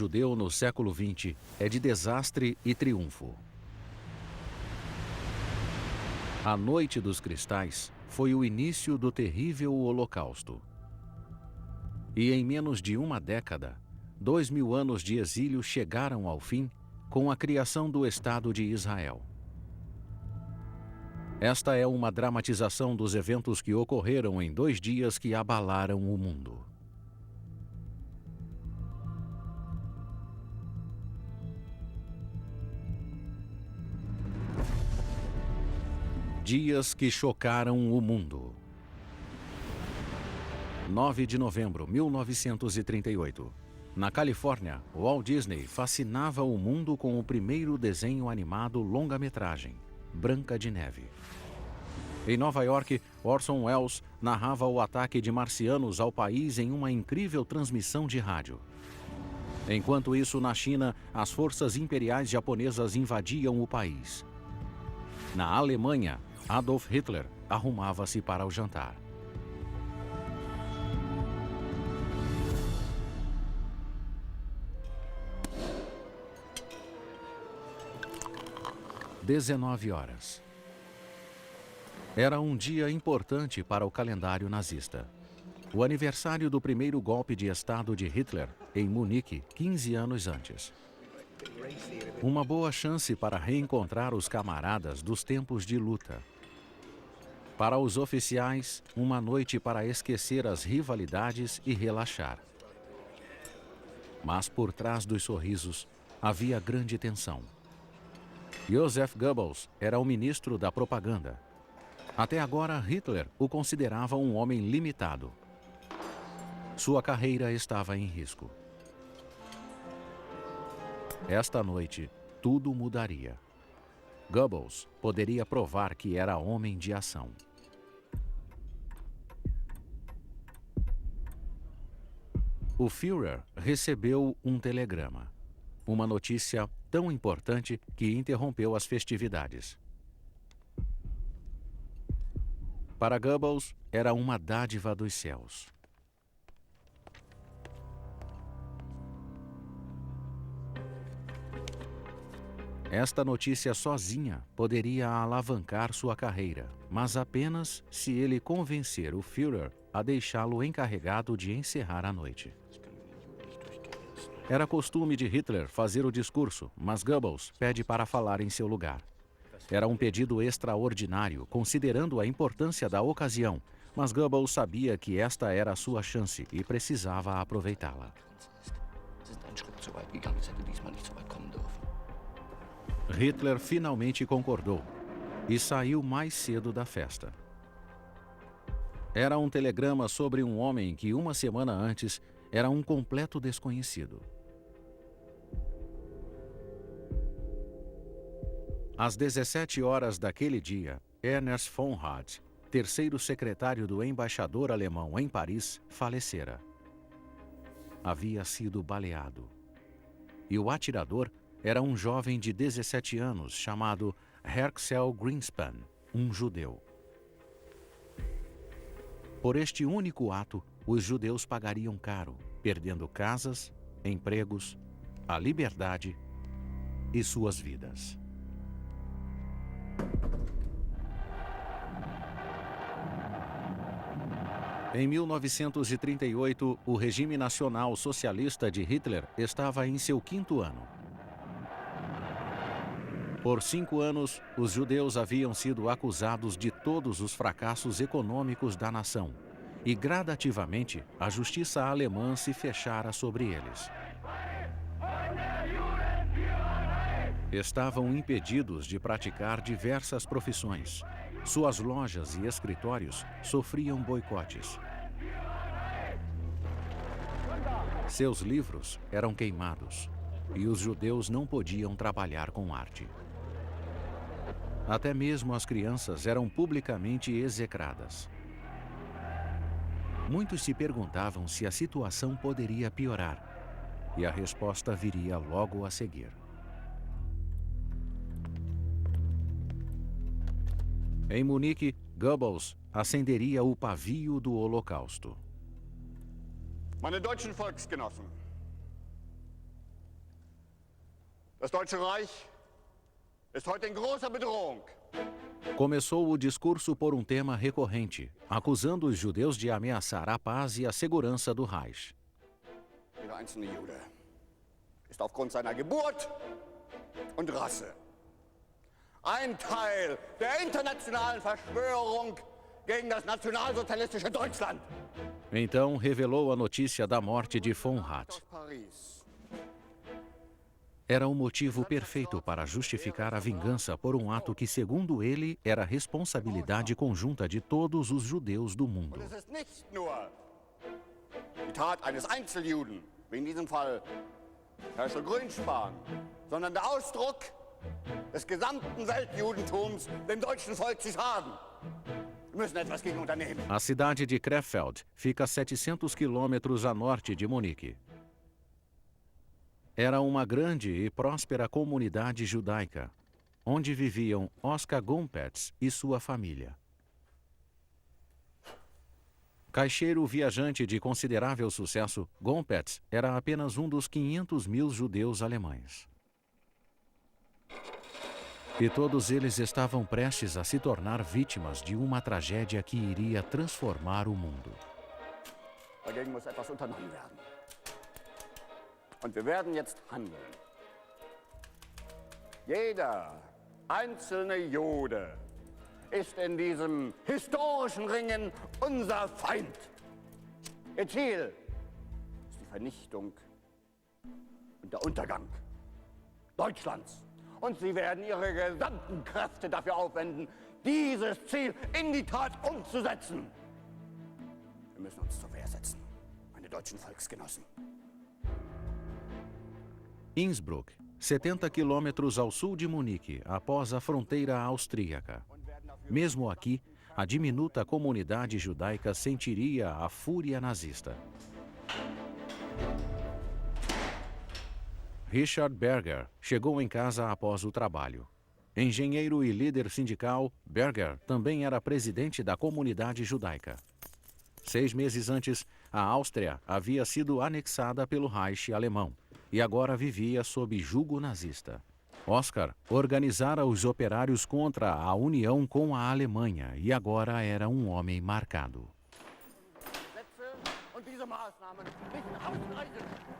judeu no século XX é de desastre e triunfo. A Noite dos Cristais foi o início do terrível Holocausto. E em menos de uma década, 2000 anos de exílio chegaram ao fim com a criação do Estado de Israel. Esta é uma dramatização dos eventos que ocorreram em 2 dias que abalaram o mundo. Dias que chocaram o mundo. 9 de novembro de 1938. Na Califórnia, Walt Disney fascinava o mundo com o primeiro desenho animado longa-metragem, Branca de Neve. Em Nova York, Orson Welles narrava o ataque de marcianos ao país em uma incrível transmissão de rádio. Enquanto isso, na China, as forças imperiais japonesas invadiam o país. Na Alemanha, Adolf Hitler arrumava-se para o jantar. Às 19 horas. Era um dia importante para o calendário nazista. O aniversário do primeiro golpe de Estado de Hitler, em Munique, 15 anos antes. Uma boa chance para reencontrar os camaradas dos tempos de luta. Para os oficiais, uma noite para esquecer as rivalidades e relaxar. Mas por trás dos sorrisos, havia grande tensão. Joseph Goebbels era o ministro da propaganda. Até agora, Hitler o considerava um homem limitado. Sua carreira estava em risco. Esta noite, tudo mudaria. Goebbels poderia provar que era homem de ação. O Führer recebeu um telegrama. Uma notícia tão importante que interrompeu as festividades. Para Goebbels, era uma dádiva dos céus. Esta notícia sozinha poderia alavancar sua carreira, mas apenas se ele convencer o Führer a deixá-lo encarregado de encerrar a noite. Era costume de Hitler fazer o discurso, mas Goebbels pede para falar em seu lugar. Era um pedido extraordinário, considerando a importância da ocasião, mas Goebbels sabia que esta era a sua chance e precisava aproveitá-la. Hitler finalmente concordou e saiu mais cedo da festa. Era um telegrama sobre um homem que uma semana antes era um completo desconhecido. Às 17 horas daquele dia, Ernst von Rath, terceiro secretário do embaixador alemão em Paris, falecera. Havia sido baleado. E o atirador era um jovem de 17 anos chamado Herzl Greenspan, um judeu. Por este único ato, os judeus pagariam caro, perdendo casas, empregos, a liberdade e suas vidas. Em 1938, o regime nacional socialista de Hitler estava em seu 5º ano. Por 5 anos, os judeus haviam sido acusados de todos os fracassos econômicos da nação, e gradativamente a justiça alemã se fechara sobre eles. Estavam impedidos de praticar diversas profissões. Suas lojas e escritórios sofriam boicotes. Seus livros eram queimados, e os judeus não podiam trabalhar com arte. Até mesmo as crianças eram publicamente execradas. Muitos se perguntavam se a situação poderia piorar, e a resposta viria logo a seguir. Em Munique, Goebbels acenderia o pavio do Holocausto. Meine deutschen Volksgenossen, Das Deutsche Reich ist heute in großer Bedrohung. Começou o discurso por um tema recorrente, acusando os judeus de ameaçar a paz e a segurança do Reich. Jeder einzelne Jude ist aufgrund seiner Geburt und Rasse ein Teil der internationalen Verschwörung gegen das nationalsozialistische Deutschland. Então revelou a notícia da morte de von Hatt. Paris. Era o motivo perfeito para justificar a vingança por um ato que, segundo ele, era responsabilidade conjunta de todos os judeus do mundo. Und es ist nicht nur die Tat eines Einzeljuden, wie in diesem Fall Herschel Grünspan, sondern der Ausdruck des gesamten Weltjudentums, dem deutschen Volk zu schaden. Wir müssen etwas gegen unternehmen. A cidade de Krefeld fica a 700 quilômetros a norte de Munique. Era uma grande e próspera comunidade judaica, onde viviam Oskar Gompetz e sua família. Caixeiro viajante de considerável sucesso, Gompetz era apenas um dos 500.000 judeus alemães. E todos eles estavam prestes a se tornar vítimas de uma tragédia que iria transformar o mundo. Dagegen muss etwas unternommen werden. Und wir werden jetzt handeln. Jeder einzelne Jude ist in diesem historischen Ringen unser Feind. Ihr Ziel ist die Vernichtung und der Untergang Deutschlands. Und sie werden ihre gesamten Kräfte dafür aufwenden, dieses Ziel in die Tat umzusetzen. Wir müssen uns zur Wehr setzen, meine deutschen Volksgenossen. Innsbruck, 70 quilômetros ao sul de Munique, após a fronteira austríaca. Mesmo aqui, a diminuta comunidade judaica sentiria a fúria nazista. Richard Berger chegou em casa após o trabalho. Engenheiro e líder sindical, Berger também era presidente da comunidade judaica. 6 meses antes, a Áustria havia sido anexada pelo Reich alemão e agora vivia sob jugo nazista. Oskar organizara os operários contra a união com a Alemanha e agora era um homem marcado.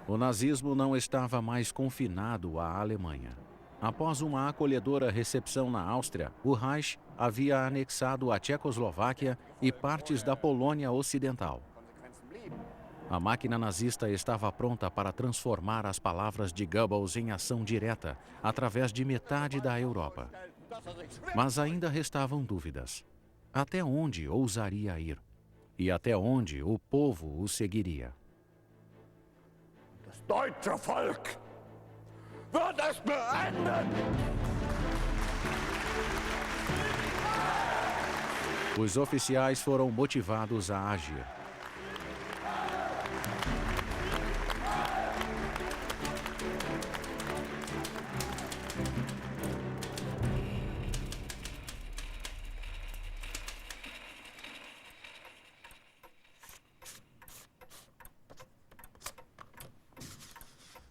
O nazismo não estava mais confinado à Alemanha. Após uma acolhedora recepção na Áustria, o Reich havia anexado a Tchecoslováquia e partes da Polônia Ocidental. A máquina nazista estava pronta para transformar as palavras de Goebbels em ação direta, através de metade da Europa. Mas ainda restavam dúvidas. Até onde ousaria ir? E até onde o povo o seguiria? Das deutsche Volk wird es beenden! Os oficiais foram motivados a agir.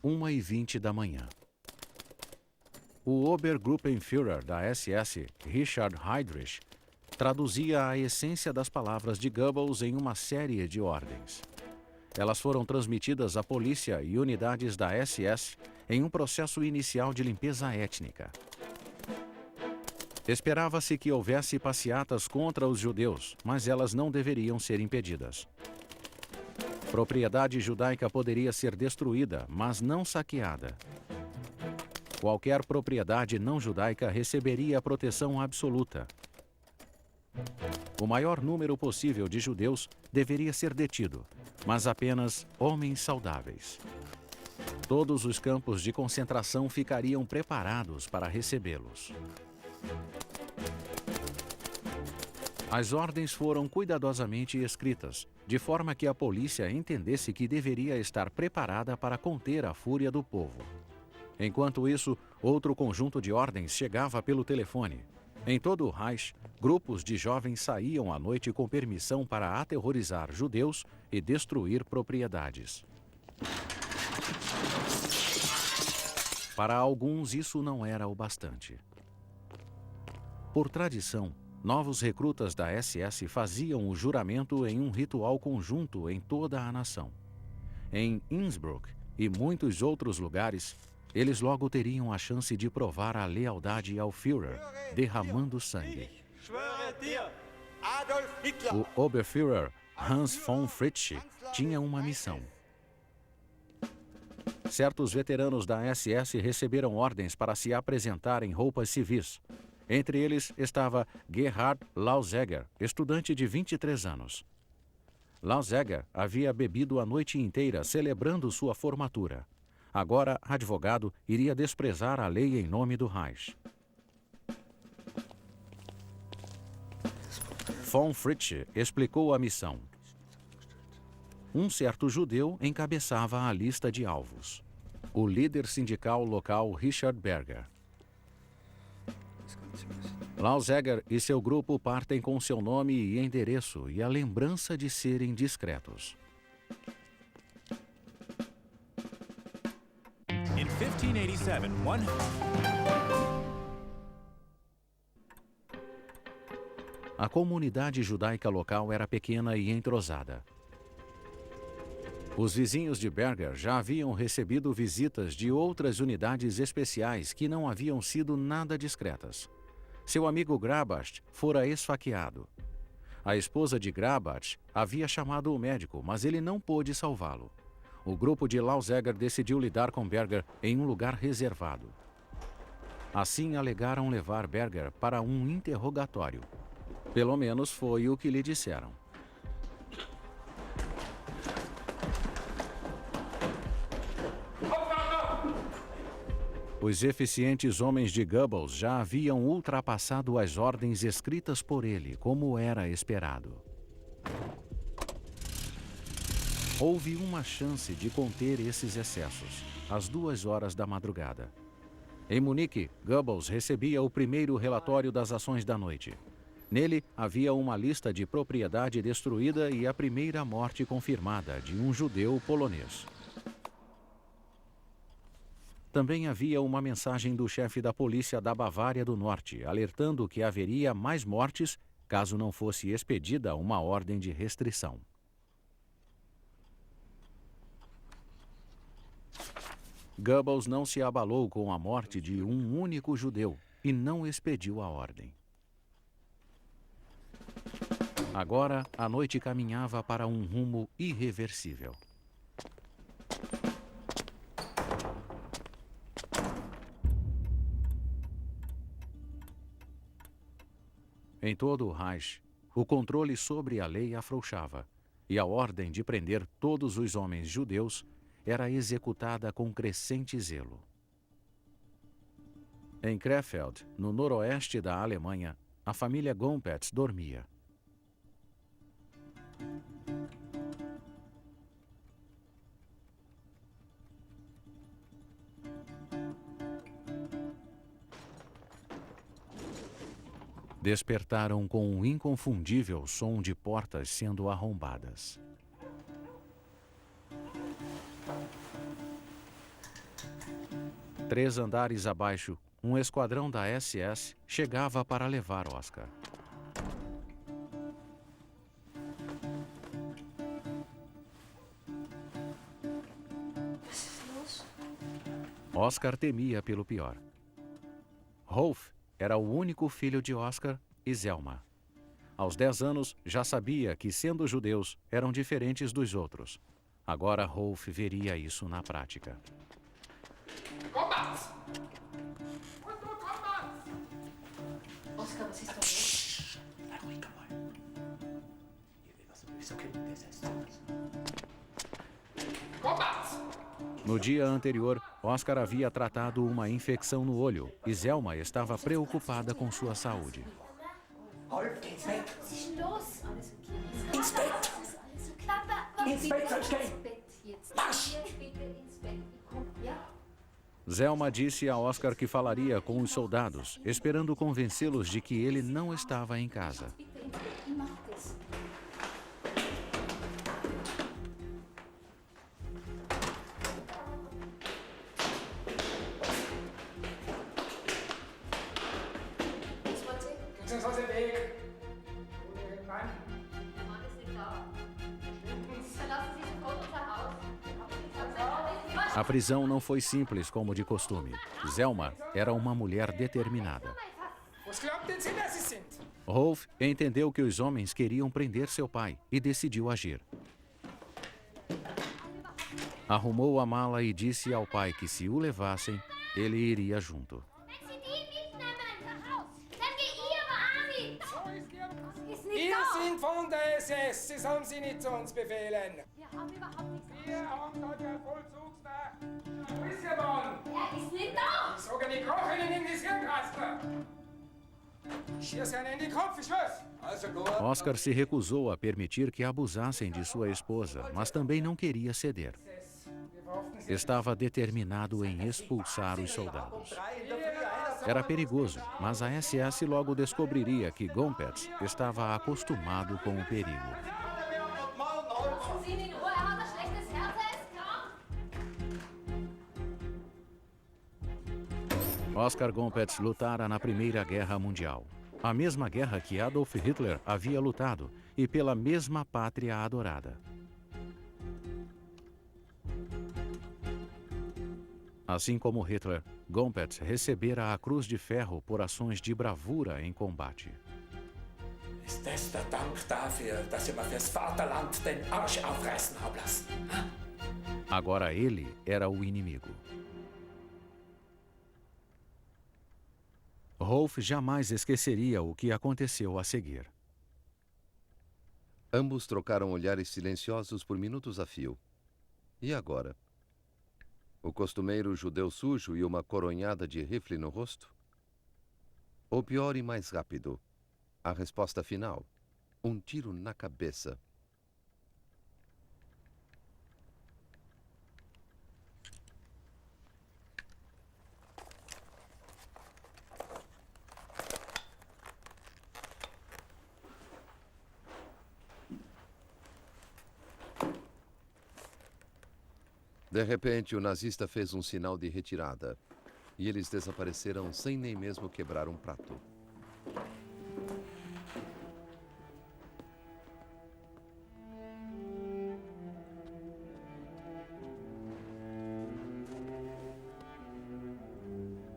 Uma e 20 da manhã. O Obergruppenführer da SS, Richard Heydrich, traduzia a essência das palavras de Goebbels em uma série de ordens. Elas foram transmitidas à polícia e unidades da SS em um processo inicial de limpeza étnica. Esperava-se que houvesse passeatas contra os judeus, mas elas não deveriam ser impedidas. Propriedade judaica poderia ser destruída, mas não saqueada. Qualquer propriedade não judaica receberia proteção absoluta. O maior número possível de judeus deveria ser detido, mas apenas homens saudáveis. Todos os campos de concentração ficariam preparados para recebê-los. As ordens foram cuidadosamente escritas, de forma que a polícia entendesse que deveria estar preparada para conter a fúria do povo. Enquanto isso, outro conjunto de ordens chegava pelo telefone. Em todo o Reich, grupos de jovens saíam à noite com permissão para aterrorizar judeus e destruir propriedades. para alguns isso não era o bastante. Por tradição, novos recrutas da SS faziam o juramento em um ritual conjunto em toda a nação. Em Innsbruck e muitos outros lugares, eles logo teriam a chance de provar a lealdade ao Führer, derramando sangue. O Oberführer Hans von Fritzsche tinha uma missão. Certos veteranos da SS receberam ordens para se apresentar em roupas civis. Entre eles estava Gerhard Lausäger, estudante de 23 anos. Lausäger havia bebido a noite inteira celebrando sua formatura. Agora, advogado, iria desprezar a lei em nome do Reich. Von Fritzsche explicou a missão. Um certo judeu encabeçava a lista de alvos. O líder sindical local Richard Berger. Lausäger e seu grupo partem com seu nome e endereço e a lembrança de serem discretos. In 1587, A comunidade judaica local era pequena e entrosada. Os vizinhos de Berger já haviam recebido visitas de outras unidades especiais que não haviam sido nada discretas. Seu amigo Grabach fora esfaqueado. A esposa de Grabach havia chamado o médico, mas ele não pôde salvá-lo. O grupo de Lausäger decidiu lidar com Berger em um lugar reservado. Assim, alegaram levar Berger para um interrogatório. Pelo menos foi o que lhe disseram. Os eficientes homens de Goebbels já haviam ultrapassado as ordens escritas por ele, como era esperado. Houve uma chance de conter esses excessos, às 2 horas da madrugada. Em Munique, Goebbels recebia o primeiro relatório das ações da noite. Nele, havia uma lista de propriedade destruída e a primeira morte confirmada de um judeu polonês. Também havia uma mensagem do chefe da polícia da Bavária do Norte, alertando que haveria mais mortes caso não fosse expedida uma ordem de restrição. Goebbels não se abalou com a morte de um único judeu e não expediu a ordem. Agora, a noite caminhava para um rumo irreversível. Em todo o Reich, o controle sobre a lei afrouxava, e a ordem de prender todos os homens judeus era executada com crescente zelo. Em Krefeld, no noroeste da Alemanha, a família Gompetz dormia. Despertaram com um inconfundível som de portas sendo arrombadas. Três andares abaixo, um esquadrão da SS chegava para levar Oscar. Oscar temia pelo pior. Rolf era o único filho de Oscar e Selma. Aos 10 anos, já sabia que, sendo judeus, eram diferentes dos outros. Agora Rolf veria isso na prática. Oscar, was ist da los? No dia anterior, Oscar havia tratado uma infecção no olho e Selma estava preocupada com sua saúde. Rolf, geh ins Bett. Was ist denn los? Alles okay. Ins Bett. Alles okay. Papa, Ins Bett sollst gehen. ins Bett jetzt. Marsch! Hier, bitte ins Bett. Komm, ja? Selma disse a Oscar que falaria com os soldados, esperando convencê-los de que ele não estava em casa. Bitte ins Bett. Mach das. uns aus dem Weg. Junge Mann. Der Mann ist nicht da. Verlassen Sie sofort unser Haus. Was? A prisão não foi simples como de costume. Zelma era uma mulher determinada. Was glaubt denn Sie, dass Sie sind? Rolf entendeu que os homens queriam prender seu pai e decidiu agir. Arrumou a mala e disse ao pai que se o levassem, ele iria junto. Wenn Sie die mitnehmen, raus, dann geh ihr mal an. Was ist nicht Wir da? sind von der SS. Sie sollen Sie nicht zu uns befehlen. Wir haben überhaupt nichts. Wir haben dort ja Vollzugsmacht. Wo ist Ihr Mann? Er ist nicht da. Ich sage, ich koche Ihnen in das Hirnkastel. Ich schieße Ihnen in die Kopf, ich schwör's. Also gut. Oscar se recusou a permitir que abusassem de sua esposa, mas também não queria ceder. Wir brauchten Sie. Estava determinado em expulsar os soldados. Era perigoso, mas a SS logo descobriria que Gompets estava acostumado com o perigo. Lassen Sie ihn in Ruhe, er hat ein schlechtes Herz, er ist krank. Oscar Gompets lutara na Primeira Guerra Mundial. A mesma guerra que Adolf Hitler havia lutado e pela mesma pátria adorada. Assim como Hitler, Gompets recebera a Cruz de Ferro por ações de bravura em combate. Ist das der Dank dafür, dass ihr mir fürs Vaterland den Arsch aufreißen habt lassen? Agora ele era o inimigo. Rolf jamais esqueceria o que aconteceu a seguir. Ambos trocaram olhares silenciosos por minutos a fio. E agora? O costumeiro judeu sujo e uma coronhada de rifle no rosto? Ou pior e mais rápido, a resposta final, um tiro na cabeça. De repente, o nazista fez um sinal de retirada, e eles desapareceram sem nem mesmo quebrar um prato.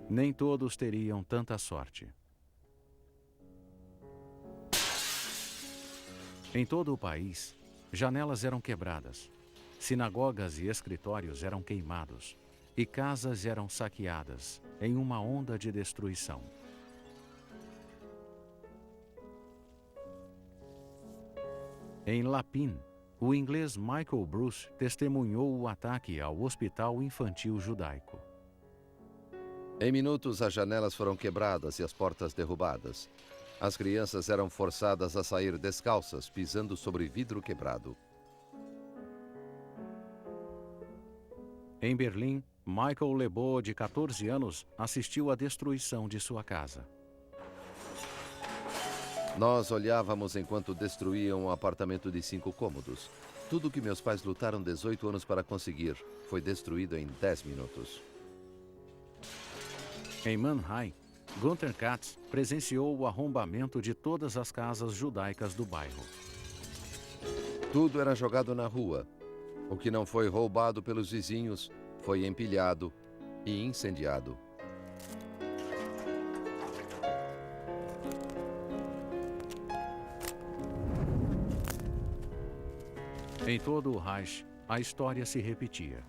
Nem todos teriam tanta sorte. Em todo o país, janelas eram quebradas, sinagogas e escritórios eram queimados, e casas eram saqueadas em uma onda de destruição. Em Lapin, o inglês Michael Bruce testemunhou o ataque ao Hospital Infantil Judaico. Em minutos, as janelas foram quebradas e as portas derrubadas. As crianças eram forçadas a sair descalças, pisando sobre vidro quebrado. Em Berlim, Michael Lebo, de 14 anos, assistiu à destruição de sua casa. Nós olhávamos enquanto destruíam um apartamento de 5 cômodos. Tudo que meus pais lutaram 18 anos para conseguir foi destruído em 10 minutos. Em Mannheim, Gunther Katz presenciou o arrombamento de todas as casas judaicas do bairro. Tudo era jogado na rua. O que não foi roubado pelos vizinhos foi empilhado e incendiado. Em todo o Reich, a história se repetia.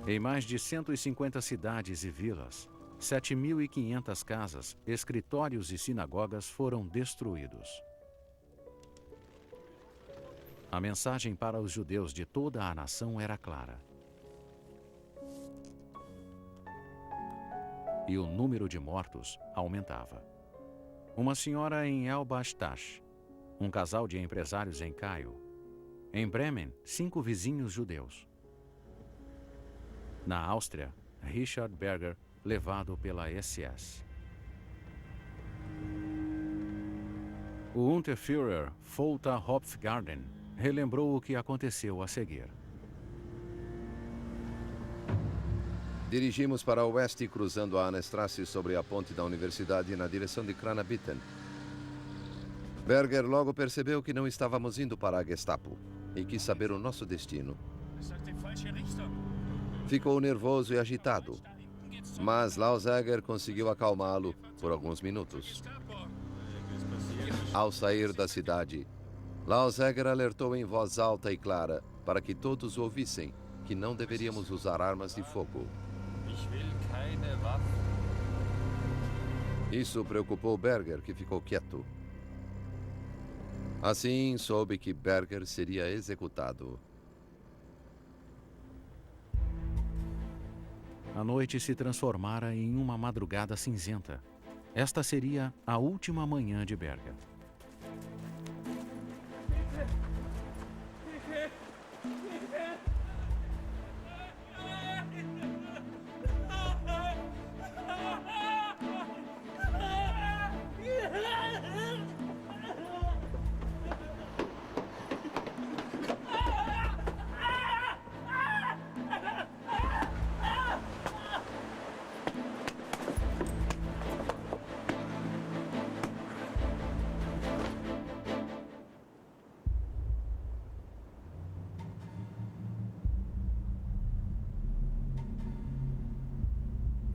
Em mais de 150 cidades e vilas, 7.500 casas, escritórios e sinagogas foram destruídos. A mensagem para os judeus de toda a nação era clara. E o número de mortos aumentava. Uma senhora em Elbach, um casal de empresários em Caio. Em Bremen, 5 vizinhos judeus. Na Áustria, Richard Berger, levado pela SS. O Unterführer Volta Hopfgarten relembrou o que aconteceu a seguir. Dirigimos para o oeste, cruzando a Annestrasse sobre a ponte da universidade na direção de Kranabitten. Berger logo percebeu que não estávamos indo para a Gestapo e quis saber o nosso destino. Ficou nervoso e agitado, mas Lausager conseguiu acalmá-lo por alguns minutos. Ao sair da cidade, Lausager alertou em voz alta e clara para que todos ouvissem que não deveríamos usar armas de fogo. Isso preocupou Berger, que ficou quieto. Assim, soube que Berger seria executado. A noite se transformara em uma madrugada cinzenta. Esta seria a última manhã de Berger.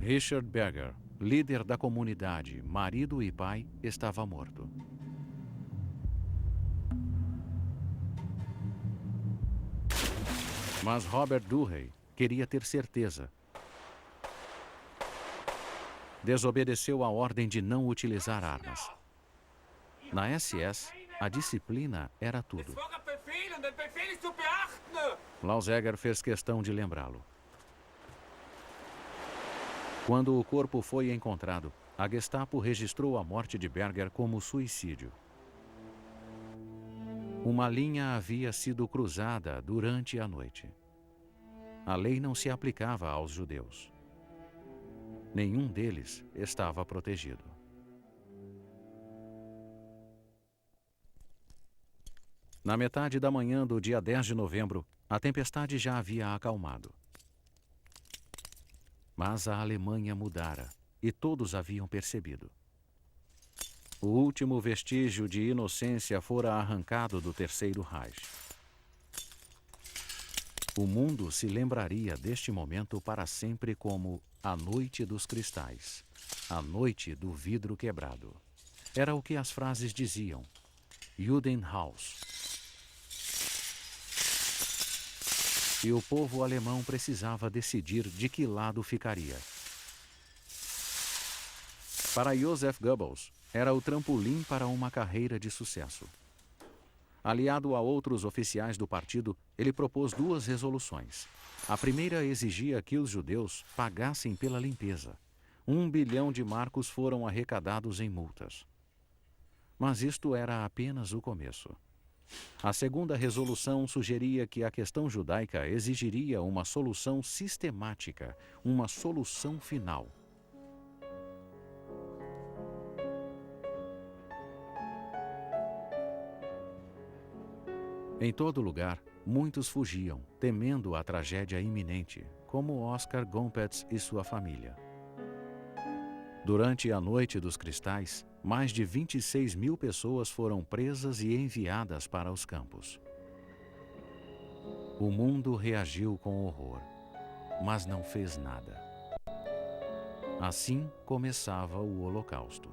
Richard Berger, líder da comunidade, marido e pai, estava morto. Mas Robert Durrey queria ter certeza. Desobedeceu a ordem de não utilizar armas. Na SS, a disciplina era tudo. Lausager fez questão de lembrá-lo. Quando o corpo foi encontrado, a Gestapo registrou a morte de Berger como suicídio. Uma linha havia sido cruzada durante a noite. A lei não se aplicava aos judeus. Nenhum deles estava protegido. Na metade da manhã do dia 10 de novembro, a tempestade já havia acalmado. Mas a Alemanha mudara, e todos haviam percebido. O último vestígio de inocência fora arrancado do Terceiro Reich. O mundo se lembraria deste momento para sempre como a Noite dos Cristais, a Noite do Vidro Quebrado. Era o que as frases diziam. Judenhaus. E o povo alemão precisava decidir de que lado ficaria. Para Joseph Goebbels, era o trampolim para uma carreira de sucesso. Aliado a outros oficiais do partido, ele propôs 2 resoluções. A primeira exigia que os judeus pagassem pela limpeza. 1 bilhão de marcos foram arrecadados em multas. Mas isto era apenas o começo. A segunda resolução sugeria que a questão judaica exigiria uma solução sistemática, uma solução final. Em todo lugar, muitos fugiam, temendo a tragédia iminente, como Oscar Gompetz e sua família. Durante a Noite dos Cristais, mais de 26 mil pessoas foram presas e enviadas para os campos. O mundo reagiu com horror, mas não fez nada. Assim começava o Holocausto.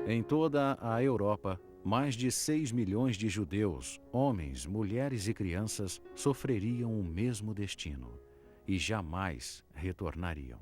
Em toda a Europa, mais de 6 milhões de judeus, homens, mulheres e crianças, sofreriam o mesmo destino e jamais retornariam.